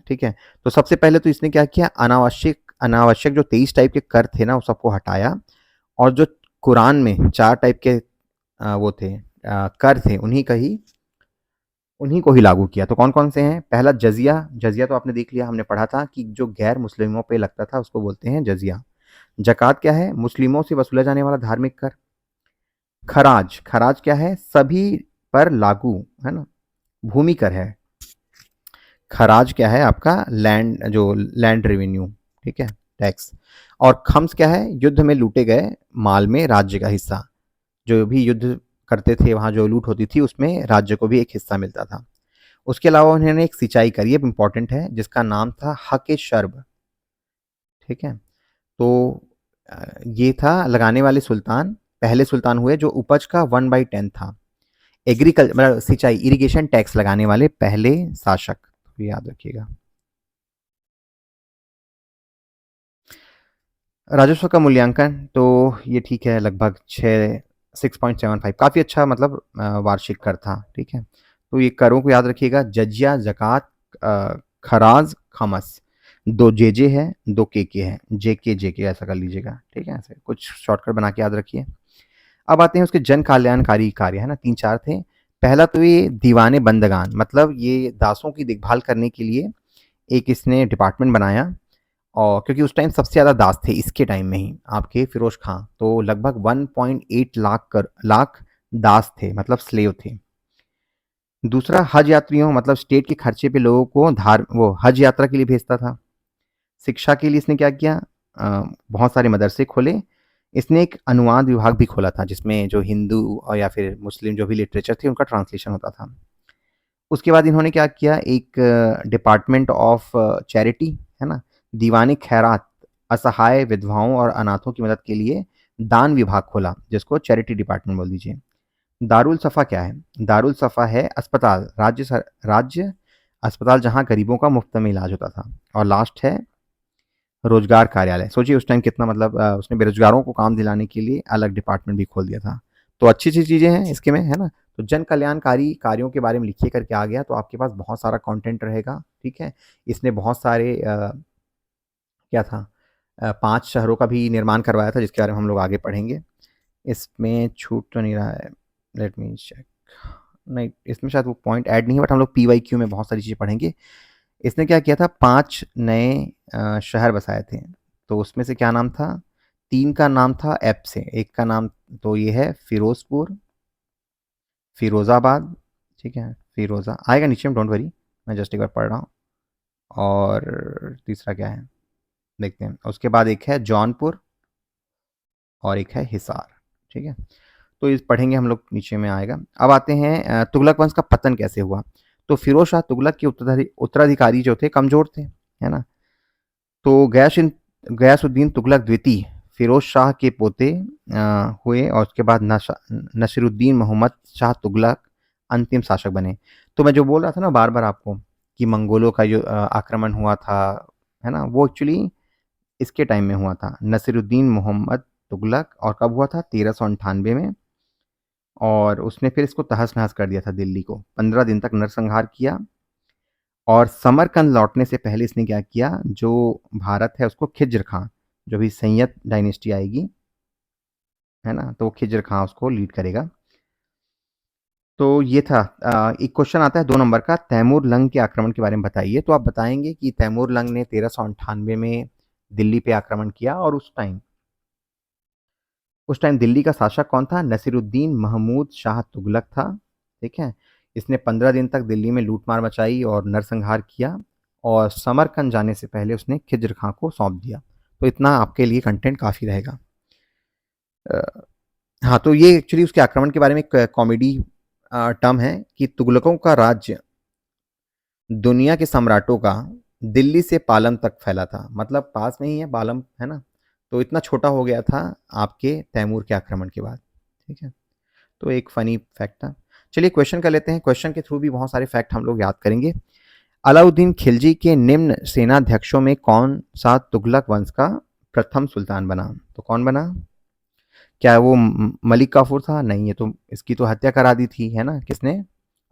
ठीक है? तो सबसे पहले तो इसने क्या किया, अनावश्यक अनावश्यक जो 23 टाइप के कर थे ना, वो सबको हटाया, और जो कुरान में 4 टाइप के वो थे कर थे, उन्हीं को ही लागू किया। तो कौन-कौन से हैं? पहला जज़िया, जज़िया तो आपने देख लिया, हमने पढ़ा था कि जो गैर मुस्लिमों पे लगता था उसको बोलते हैं जज़िया। ज़कात क्या है? मुस्लिमों से वसूला जाने वाला धार्मिक कर। खराज, खराज क्या है? सभी पर लागू, है ना? भूमि कर है। खराज क्या है? आपका लैंड रेवेन्यू, ठीक है? टैक्स। और खम्स क्या है? युद्ध में लूटे गए माल में राज्य का हिस्सा। जो भी युद्ध करते थे, वहाँ जो लूट होती थी, उसमें राज्य को भी एक हिस्सा मिलता था। उसके अलावा उन्होंने एक सिंचाई करी, ये इम्पोर्टेंट है, जिसका नाम था हक शर्ब, ठीक है? तो ये था लगाने वाले सुल्तान, पहले सुल्तान हुए जो उपज का 1/10 था। एग्रीकल्चर मतलब सिंचाई, इरिगेशन टैक्स लगाने वाले पहले शासक, तो याद रखिएगा। राजस्व का मूल्यांकन तो ये ठीक है, लगभग 6.75, काफ़ी अच्छा, मतलब वार्षिक कर था, ठीक है? तो ये करों को याद रखिएगा, जजिया, ज़कात, खराज, खमस। 2 जेजे है, 2 केके है, जेके जेके ऐसा कर लीजिएगा, ठीक है? ऐसे कुछ शॉर्टकट बना के याद रखिए। अब आते हैं उसके जन कल्याणकारी कार्य, है ना? 3-4 थे। पहला तो ये दीवाने बंदगान, मतलब ये दासों की देखभाल करने के लिए एक इसने डिपार्टमेंट बनाया, और क्योंकि उस टाइम सबसे ज़्यादा दास थे इसके टाइम में ही, आपके फिरोज खां, तो लगभग 1.8 लाख दास थे, मतलब स्लेव थे। दूसरा, हज यात्रियों, मतलब स्टेट के खर्चे पे लोगों को धार वो हज यात्रा के लिए भेजता था। शिक्षा के लिए इसने क्या किया, बहुत सारे मदरसे खोले। इसने एक अनुवाद विभाग भी खोला था, जिसमें जो हिंदू और या फिर मुस्लिम जो भी लिटरेचर थे उनका ट्रांसलेशन होता था। उसके बाद इन्होंने क्या किया, एक डिपार्टमेंट ऑफ चैरिटी, है ना? दीवाने खैरात, असहाय विधवाओं और अनाथों की मदद के लिए दान विभाग खोला, जिसको चैरिटी डिपार्टमेंट बोल दीजिए। दारुल सफ़ा क्या है? दारुल सफ़ा है अस्पताल, राज्य अस्पताल जहाँ गरीबों का मुफ्त में इलाज होता था। और लास्ट है रोजगार कार्यालय। सोचिए उस टाइम कितना, मतलब उसने बेरोजगारों को काम दिलाने के लिए अलग डिपार्टमेंट भी खोल दिया था। तो अच्छी-अच्छी चीज़ें हैं इसके में, है ना? तो जन कल्याणकारी कार्यों के बारे में लिखिए करके आ गया, तो आपके पास बहुत सारा कंटेंट रहेगा, ठीक है? इसने बहुत सारे क्या था, 5 शहरों का भी निर्माण करवाया था, जिसके बारे में हम लोग आगे पढ़ेंगे। इसमें छूट तो नहीं रहा है, लेट मी चेक। नहीं, इसमें शायद वो पॉइंट ऐड नहीं है, बट हम लोग पीवाईक्यू में बहुत सारी चीज़ें पढ़ेंगे। इसने क्या किया था, 5 नए शहर बसाए थे। तो उसमें से क्या नाम था? 3 का नाम था एप से, एक का नाम तो ये है फिरोज़पुर, फिरोज़ाबाद, ठीक है? फिरोज़ा आएगा नीचे में, डोंट वरी, मैं जस्ट एक बार पढ़ रहा हूँ। और तीसरा क्या है? देखते हैं। उसके बाद एक है जौनपुर और एक है हिसार, ठीक है? तो इस पढ़ेंगे हम लोग, नीचे में आएगा। अब आते हैं तुगलक वंश का पतन कैसे हुआ? तो फिरोज शाह तुगलक के उत्तराधिकारी जो थे कमज़ोर थे, है ना? तो गयासुद्दीन तुगलक द्वितीय फिरोज शाह के पोते हुए, और उसके बाद नसीरुद्दीन मोहम्मद शाह तुगलक अंतिम शासक बने। तो मैं जो बोल रहा था ना बार-बार आपको, कि मंगोलों का जो आक्रमण हुआ था, है ना? वो एक्चुअली इसके टाइम में हुआ था, नसीरुद्दीन मोहम्मद तुगलक, और कब हुआ था? 1398 में। और उसने फिर इसको तहस-नहस कर दिया था दिल्ली को, 15 दिन तक नरसंहार किया। और समरकंद लौटने से पहले इसने क्या किया, जो भारत है उसको खिज्र खां, जो भी सैयद डायनेस्टी आएगी, है ना? तो खिज्र खां उसको लीड करेगा। तो ये था। एक क्वेश्चन आता है 2 नंबर का, तैमूर लंग के आक्रमण के बारे में बताइए। तो आप बताएंगे कि तैमूर लंग ने 1398 में दिल्ली पे आक्रमण किया, और उस टाइम दिल्ली का शासक कौन था? नसीरुद्दीन महमूद शाह तुगलक था, ठीक है? इसने 15 दिन तक दिल्ली में लूट मार मचाई और नरसंहार किया। और समरकंद जाने से पहले उसने खिज्र खां को सौंप दिया। तो इतना आपके लिए कंटेंट काफ़ी रहेगा। हाँ, तो ये एक्चुअली उसके आक्रमण के बारे में एक कॉमेडी टर्म है कि तुगलकों का राज्य दुनिया के सम्राटों का दिल्ली से पालम तक फैला था। मतलब पास में ही है पालम, है ना? तो इतना छोटा हो गया था आपके तैमूर के आक्रमण के बाद। ठीक है, तो एक फनी फैक्ट था। चलिए क्वेश्चन कर लेते हैं। क्वेश्चन के थ्रू भी बहुत सारे फैक्ट हम लोग याद करेंगे। अलाउद्दीन खिलजी के निम्न सेनाध्यक्षों में कौन सा तुगलक वंश का प्रथम सुल्तान बना? तो कौन बना? क्या वो मलिक काफूर था? नहीं, ये तो इसकी तो हत्या करा दी थी, है ना? किसने?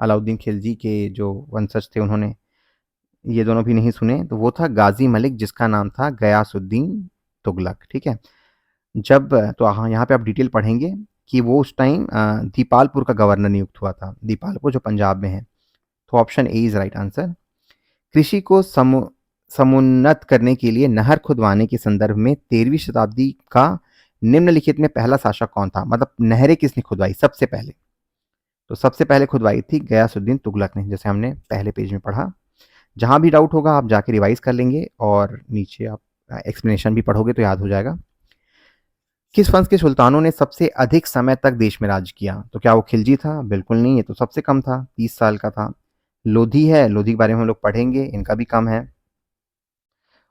अलाउद्दीन खिलजी के जो वंशज थे उन्होंने। ये दोनों भी नहीं सुने, तो वो था गाजी मलिक, जिसका नाम था गयासुद्दीन तुगलक। ठीक है, जब तो हाँ, यहाँ पे आप डिटेल पढ़ेंगे कि वो उस टाइम दीपालपुर का गवर्नर नियुक्त हुआ था। दीपालपुर जो पंजाब में है। तो option A is right answer. कृषि को समुन्नत करने के लिए नहर खुदवाने के संदर्भ में 13वीं शताब्दी का निम्नलिखित में पहला शासक कौन था? मतलब नहरें किसने खुदवाई सबसे पहले? तो सबसे पहले खुदवाई थी गयासुद्दीन तुगलक ने, जैसे हमने पहले पेज में पढ़ा। जहां भी डाउट होगा आप जाके रिवाइज कर लेंगे और नीचे आप एक्सप्लेनेशन भी पढ़ोगे तो याद हो जाएगा। किस वंश के सुल्तानों ने सबसे अधिक समय तक देश में राज किया? तो क्या वो खिलजी था? बिल्कुल नहीं, ये तो सबसे कम था, 30 साल का था। लोधी है, लोधी के बारे में हम लोग पढ़ेंगे, इनका भी कम है।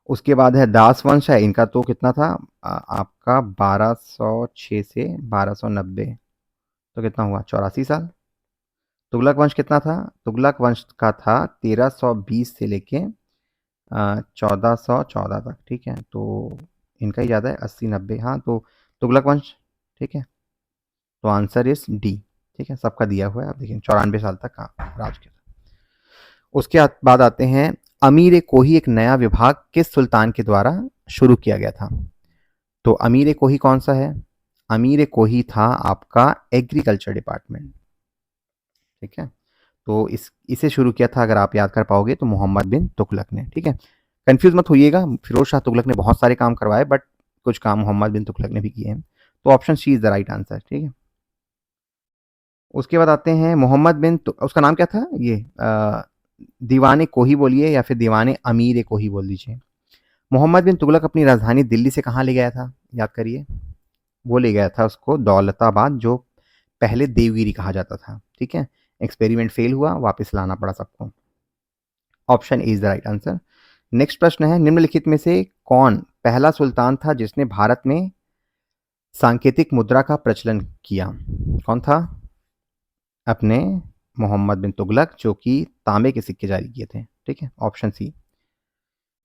उसके बाद है दास वंश है, इनका तो कितना था आपका 1206 से 1290, तो कितना हुआ 84 साल। तुगलक वंश कितना था? तुगलक वंश का था 1320 से लेके 1414 तक। ठीक है, तो इनका ही ज़्यादा है 80-90। हाँ, तो तुगलक वंश। ठीक है, तो आंसर इज डी। ठीक है, सबका दिया हुआ है, आप देखिए 94 साल तक का राज किया। उसके बाद आते हैं अमीर कोही, एक नया विभाग किस सुल्तान के द्वारा शुरू किया गया था? तो अमीर कोही कौन सा है? अमीर कोही था आपका एग्रीकल्चर डिपार्टमेंट। ठीक है, तो इसे शुरू किया था, अगर आप याद कर पाओगे तो मोहम्मद बिन तुगलक ने। ठीक है, कंफ्यूज मत होइएगा, फिरोज शाह तुगलक ने बहुत सारे काम करवाए, बट कुछ काम मोहम्मद बिन तुगलक ने भी किए हैं। तो option C is the right answer. ठीक है, उसके बाद आते हैं मोहम्मद बिन उसका नाम क्या था? ये दीवाने कोही बोलिए या फिर दीवाने अमीर कोही बोल दीजिए। मोहम्मद बिन तुगलक अपनी राजधानी दिल्ली से कहाँ ले गया था? याद करिए। वो ले गया था उसको दौलताबाद, जो पहले देवगिरी कहा जाता था। ठीक है, एक्सपेरिमेंट फेल हुआ, वापस लाना पड़ा सबको। Option A is the right answer. Next प्रश्न है, निम्नलिखित में से कौन पहला सुल्तान था जिसने भारत में सांकेतिक मुद्रा का प्रचलन किया? कौन था? अपने मोहम्मद बिन तुगलक, जो कि तांबे के सिक्के जारी किए थे। ठीक है, ऑप्शन सी।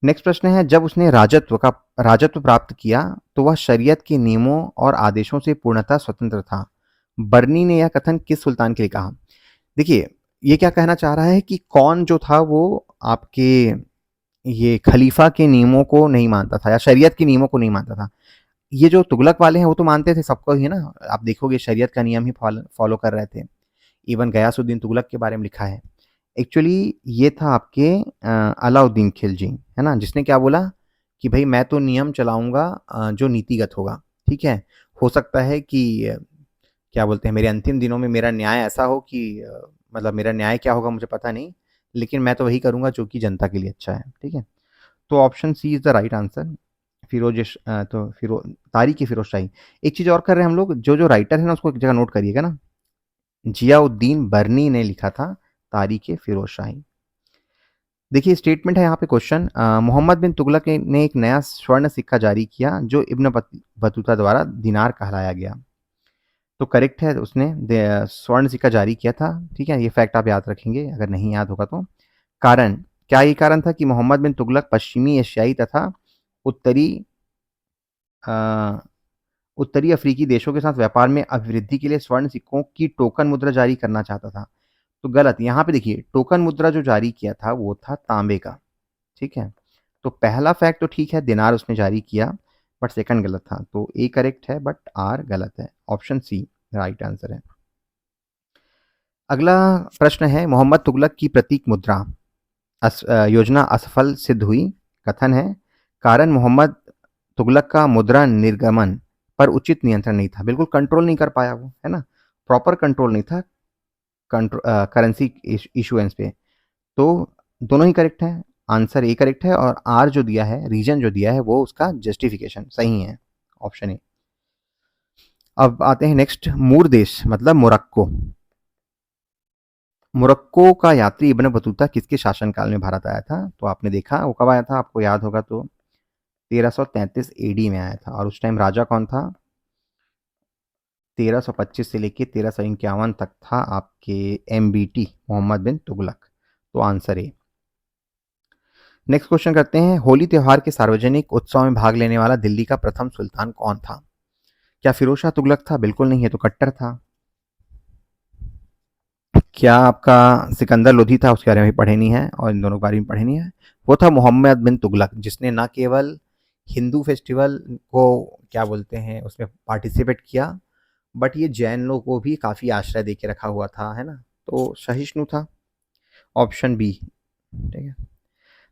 नेक्स्ट प्रश्न है, जब उसने राजत्व प्राप्त किया तो वह शरीयत के नियमों और आदेशों से पूर्णतः स्वतंत्र था। बर्नी ने यह कथन किस सुल्तान के लिए कहा? देखिए, ये क्या कहना चाह रहा है कि कौन जो था वो आपके ये खलीफा के नियमों को नहीं मानता था या शरीयत के नियमों को नहीं मानता था। ये जो तुगलक वाले हैं वो तो मानते थे सबको ही, ना? आप देखोगे शरीयत का नियम ही फॉलो कर रहे थे। इवन गयासुद्दीन तुगलक के बारे में लिखा है। एक्चुअली ये था आपके अलाउद्दीन खिलजी, है ना? जिसने क्या बोला कि भाई मैं तो नियम चलाऊंगा जो नीतिगत होगा। ठीक है, हो सकता है कि क्या बोलते हैं, मेरे अंतिम दिनों में मेरा न्याय ऐसा हो कि मतलब मेरा न्याय क्या होगा मुझे पता नहीं, लेकिन मैं तो वही करूंगा जो कि जनता के लिए अच्छा है। ठीक है, तो option C is the right answer. तो तारीख फिरोज शाही। एक चीज़ और कर रहे हैं हम लोग, जो जो राइटर है ना उसको एक जगह नोट करिएगा ना। जियाउद्दीन बर्नी ने लिखा था तारीख फिरोज शाही। देखिए स्टेटमेंट है यहाँ पे क्वेश्चन, मोहम्मद बिन तुगलक ने एक नया स्वर्ण सिक्का जारी किया जो इब्न बतूता द्वारा दिनार कहलाया गया। तो करेक्ट है, उसने स्वर्ण सिक्का जारी किया था। ठीक है, ये फैक्ट आप याद रखेंगे अगर नहीं याद होगा तो। कारण, क्या ये कारण था कि मोहम्मद बिन तुगलक पश्चिमी एशियाई तथा उत्तरी उत्तरी अफ्रीकी देशों के साथ व्यापार में अभिवृद्धि के लिए स्वर्ण सिक्कों की टोकन मुद्रा जारी करना चाहता था? तो गलत। यहाँ पे देखिए, टोकन मुद्रा जो जारी किया था वो था तांबे का। ठीक है, तो पहला फैक्ट तो ठीक है, दिनार उसने जारी किया, बट सेकंड गलत था। तो ए करेक्ट है बट आर गलत है। ऑप्शन सी राइट आंसर है। अगला प्रश्न है, मोहम्मद तुगलक की प्रतीक मुद्रा योजना असफल सिद्ध हुई। कथन है, कारण मोहम्मद तुगलक का मुद्रा निर्गमन पर उचित नियंत्रण नहीं था। बिल्कुल कंट्रोल नहीं कर पाया वो, है ना? प्रॉपर कंट्रोल नहीं था करेंसी इशुएंस पे। तो दोनों ही करेक्ट हैं। आंसर ए करेक्ट है और आर जो दिया है, रीजन जो दिया है, वो उसका जस्टिफिकेशन सही है, ऑप्शन ए। अब आते हैं नेक्स्ट, मूर देश मतलब मोरक्को। मोरक्को का यात्री इब्न बतूता किसके शासनकाल में भारत आया था? तो आपने देखा वो कब आया था, आपको याद होगा तो 1333 एडी में आया था। और उस टाइम राजा कौन था? 1325 से लेके 1351 तक था आपके एमबीटी मोहम्मद बिन तुगलक। तो आंसर ए। नेक्स्ट क्वेश्चन करते हैं, होली त्योहार के सार्वजनिक उत्सव में भाग लेने वाला दिल्ली का प्रथम सुल्तान कौन था? क्या फिरोज शाह तुगलक था? बिल्कुल नहीं, है तो कट्टर था। क्या आपका सिकंदर लोधी था? उसके बारे में भी पढ़े नहीं है और इन दोनों के बारे में पढ़े नहीं है। वो था मोहम्मद बिन तुगलक, जिसने ना केवल हिंदू फेस्टिवल को क्या बोलते हैं उसमें पार्टिसिपेट किया, बट ये जैन लोग को भी काफ़ी आश्रय दे के रखा हुआ था, है ना। तो सहिष्णु था, ऑप्शन बी। ठीक है।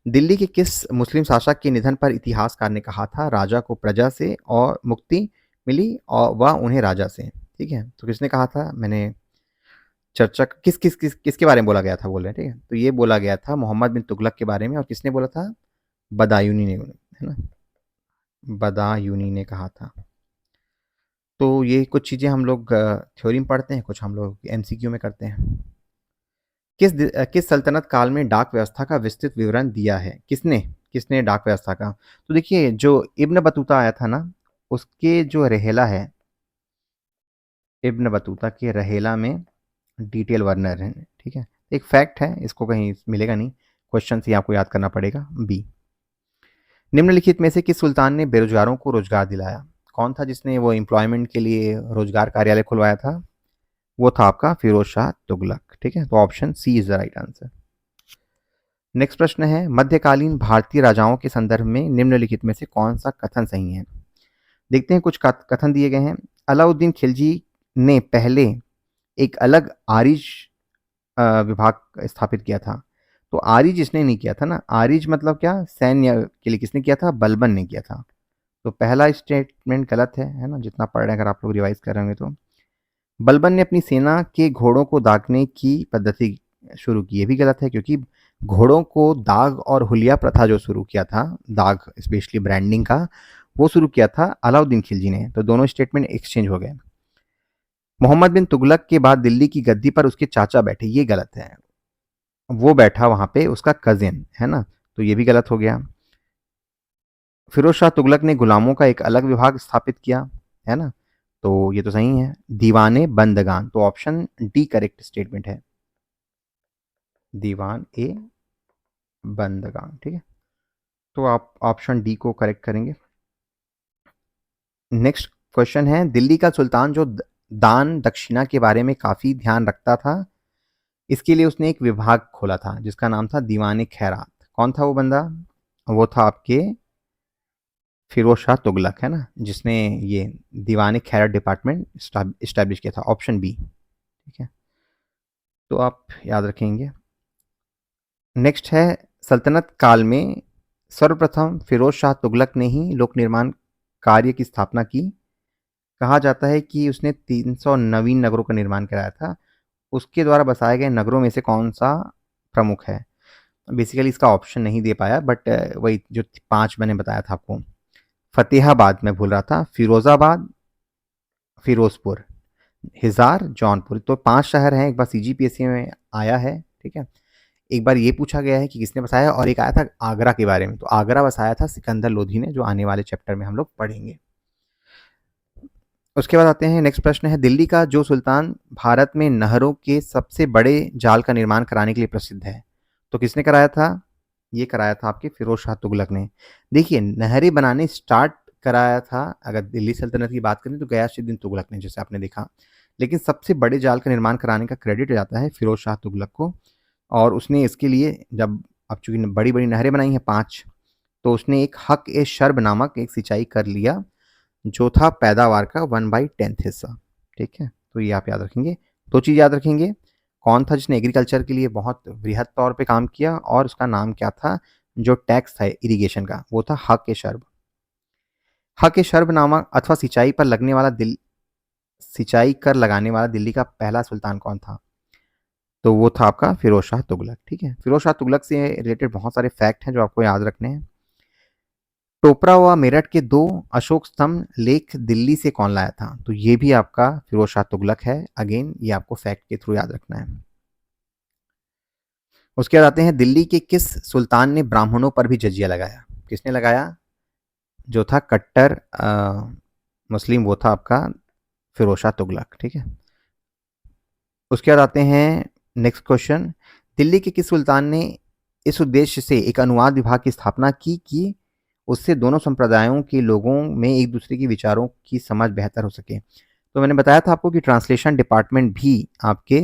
दिल्ली के किस मुस्लिम शासक के निधन पर इतिहासकार ने कहा था राजा को प्रजा से और मुक्ति मिली और वह उन्हें राजा से? ठीक है, तो किसने कहा था? मैंने चर्चा किसके बारे में बोला गया था बोल रहे हैं, ठीक है। तो ये बोला गया था मोहम्मद बिन तुगलक के बारे में। और किसने बोला था? बदायूनी ने, है ना, बदायूनी ने कहा था। तो ये कुछ चीज़ें हम लोग थ्योरी में पढ़ते हैं, कुछ हम लोग एमसीक्यू में करते हैं। किस सल्तनत काल में डाक व्यवस्था का विस्तृत विवरण दिया है? किसने किसने डाक व्यवस्था का? तो देखिए, जो इब्न बतूता आया था ना, उसके जो रहेला है, इब्न बतूता के रहेला में डिटेल वर्णन है, ठीक है। एक फैक्ट है, इसको कहीं मिलेगा नहीं, क्वेश्चन से आपको याद करना पड़ेगा। बी, निम्नलिखित में से किस सुल्तान ने बेरोजगारों को रोजगार दिलाया? कौन था जिसने वो एम्प्लॉयमेंट के लिए रोजगार कार्यालय खुलवाया था? वो था आपका फिरोज शाह तुगलक, ठीक है। तो option C is the right answer. Next प्रश्न है, मध्यकालीन भारतीय राजाओं के संदर्भ में निम्नलिखित में से कौन सा कथन सही है? देखते हैं, कुछ कथन दिए गए हैं। अलाउद्दीन खिलजी ने पहले एक अलग आरिज विभाग स्थापित किया था। तो आरिज इसने नहीं किया था ना, आरिज मतलब क्या, सैन्य के लिए किसने किया था? बलबन ने किया था। तो पहला स्टेटमेंट गलत है ना, जितना पढ़ रहे हैं, अगर आप लोग रिवाइज कर रहे होंगे तो। बलबन ने अपनी सेना के घोड़ों को दागने की पद्धति शुरू की, ये भी गलत है, क्योंकि घोड़ों को दाग और हुलिया प्रथा जो शुरू किया था, दाग स्पेशली ब्रांडिंग का, वो शुरू किया था अलाउद्दीन खिलजी ने। तो दोनों स्टेटमेंट एक्सचेंज हो गए। मोहम्मद बिन तुगलक के बाद दिल्ली की गद्दी पर उसके चाचा बैठे, ये गलत है। वो बैठा वहां पे उसका कजिन, है ना, तो ये भी गलत हो गया। फिरोज शाह तुगलक ने गुलामों का एक अलग विभाग स्थापित किया, है ना, तो ये तो सही है। दीवाने बंदगान, तो ऑप्शन डी करेक्ट स्टेटमेंट है, दीवान ए बंदगान, ठीक है। तो आप ऑप्शन डी को करेक्ट करेंगे। नेक्स्ट क्वेश्चन है, दिल्ली का सुल्तान जो दान दक्षिणा के बारे में काफी ध्यान रखता था, इसके लिए उसने एक विभाग खोला था जिसका नाम था दीवाने खैरात। कौन था वो बंदा? वो था आपके फिरोज शाह तुगलक, है ना, जिसने ये दीवाने खैरात डिपार्टमेंट इस्टेब्लिश किया था, ऑप्शन बी, ठीक है। तो आप याद रखेंगे। नेक्स्ट है, सल्तनत काल में सर्वप्रथम फिरोज शाह तुगलक ने ही लोक निर्माण कार्य की स्थापना की। कहा जाता है कि उसने 300 नवीन नगरों का निर्माण कराया था। उसके द्वारा बसाए गए नगरों में से कौन सा प्रमुख है? बेसिकली इसका ऑप्शन नहीं दे पाया, बट वही जो 5 मैंने बताया था आपको। फतेहाबाद मैं भूल रहा था, फिरोजाबाद, फिरोजपुर, हिसार, जौनपुर। तो 5 शहर हैं। एक बार सीजीपीएससी में आया है, ठीक है। एक बार ये पूछा गया है कि किसने बसाया, और एक आया था आगरा के बारे में। तो आगरा बसाया था सिकंदर लोधी ने, जो आने वाले चैप्टर में हम लोग पढ़ेंगे। उसके बाद आते हैं, नेक्स्ट प्रश्न है, दिल्ली का जो सुल्तान भारत में नहरों के सबसे बड़े जाल का निर्माण कराने के लिए प्रसिद्ध है, तो किसने कराया था? ये कराया था आपके फिरोज शाह तुगलक ने। देखिए, नहरें बनाने स्टार्ट कराया था, अगर दिल्ली सल्तनत की बात करें तो गयासुद्दीन तुगलक ने, जैसे आपने देखा। लेकिन सबसे बड़े जाल का निर्माण कराने का क्रेडिट जाता है फिरोज शाह तुगलक को। और उसने इसके लिए, जब अब चूंकि बड़ी बड़ी नहरें बनाई हैं 5, तो उसने एक हक ए शर्ब नामक एक सिंचाई कर लिया, जो था पैदावार का 1/10 हिस्सा, ठीक है। तो ये आप याद रखेंगे। 2 चीज़ याद रखेंगे, कौन था जिसने एग्रीकल्चर के लिए बहुत वृहद तौर पे काम किया, और उसका नाम क्या था जो टैक्स था इरिगेशन का, वो था हक ए शर्ब। हक ए शर्ब नामक अथवा सिंचाई कर लगाने वाला दिल्ली का पहला सुल्तान कौन था? तो वो था आपका फिरोज शाह तुगलक। ठीक है, फिरोज शाह तुगलक से रिलेटेड बहुत सारे फैक्ट हैं जो आपको याद रखने हैं। टोपरा व मेरठ के 2 अशोक स्तंभ लेख दिल्ली से कौन लाया था? तो ये भी आपका फिरोज शाह तुगलक है। अगेन ये आपको फैक्ट के थ्रू याद रखना है। उसके बाद आते हैं, दिल्ली के किस सुल्तान ने ब्राह्मणों पर भी जजिया लगाया? किसने लगाया? जो था कट्टर मुस्लिम, वो था आपका फिरोज शाह तुगलक। ठीक है, उसके बाद आते हैं नेक्स्ट क्वेश्चन, दिल्ली के किस सुल्तान ने इस उद्देश्य से एक अनुवाद विभाग की स्थापना की कि उससे दोनों संप्रदायों के लोगों में एक दूसरे के विचारों की समझ बेहतर हो सके? तो मैंने बताया था आपको कि ट्रांसलेशन डिपार्टमेंट भी आपके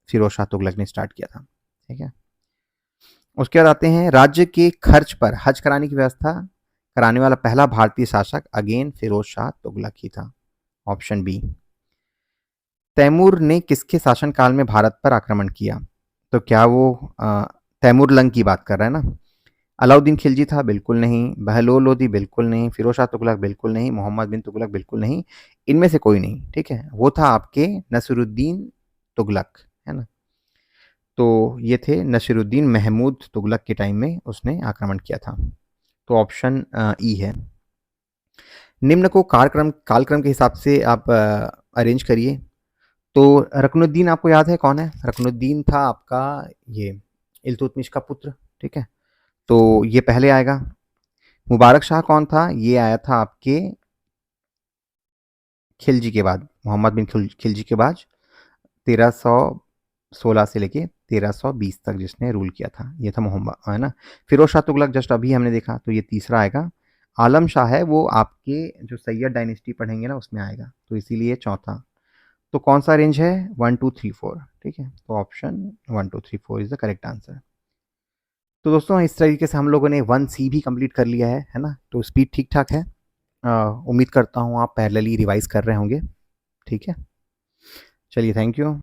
फिरोज शाह तुगलक ने स्टार्ट किया था। ठीक है, उसके बाद आते हैं, राज्य के खर्च पर हज कराने की व्यवस्था कराने वाला पहला भारतीय शासक? अगेन फिरोज शाह तुगलक ही था, ऑप्शन बी। तैमूर ने किसके शासनकाल में भारत पर आक्रमण किया? तो क्या वो तैमूर लंग की बात कर रहा है ना? अलाउद्दीन खिलजी था? बिल्कुल नहीं। बहलोल लोदी? बिल्कुल नहीं। फिरोज शाह तुगलक? बिल्कुल नहीं। मोहम्मद बिन तुगलक? बिल्कुल नहीं। इनमें से कोई नहीं। ठीक है, वो था आपके नसीरुद्दीन तुगलक, है ना? तो ये थे नसीरुद्दीन महमूद तुगलक के टाइम में उसने आक्रमण किया था। तो ऑप्शन ई है। निम्न को कालक्रम के हिसाब से आप अरेंज करिए। तो रकनुद्दीन आपको याद है कौन है? रकनुद्दीन था आपका ये इल्तुतमिश का पुत्र। ठीक है, तो ये पहले आएगा। मुबारक शाह कौन था? ये आया था आपके खिलजी के बाद, मोहम्मद बिन खिलजी के बाद 1316 से लेके 1320 तक जिसने रूल किया था, ये था मोहम्मद, है ना? फिरोज शाह तुगलक जस्ट अभी हमने देखा, तो ये तीसरा आएगा। आलम शाह है, वो आपके जो सैयद डायनेस्टी पढ़ेंगे ना उसमें आएगा, तो इसीलिए चौथा। तो कौन सा रेंज है? 1 2 3 4। ठीक है, तो option 1 2 3 4 is the correct answer. तो दोस्तों इस तरीके से हम लोगों ने 1C भी कंप्लीट कर लिया है ना? तो स्पीड ठीक ठाक है। उम्मीद करता हूँ आप पैरेलली रिवाइज कर रहे होंगे। ठीक है, चलिए, थैंक यू।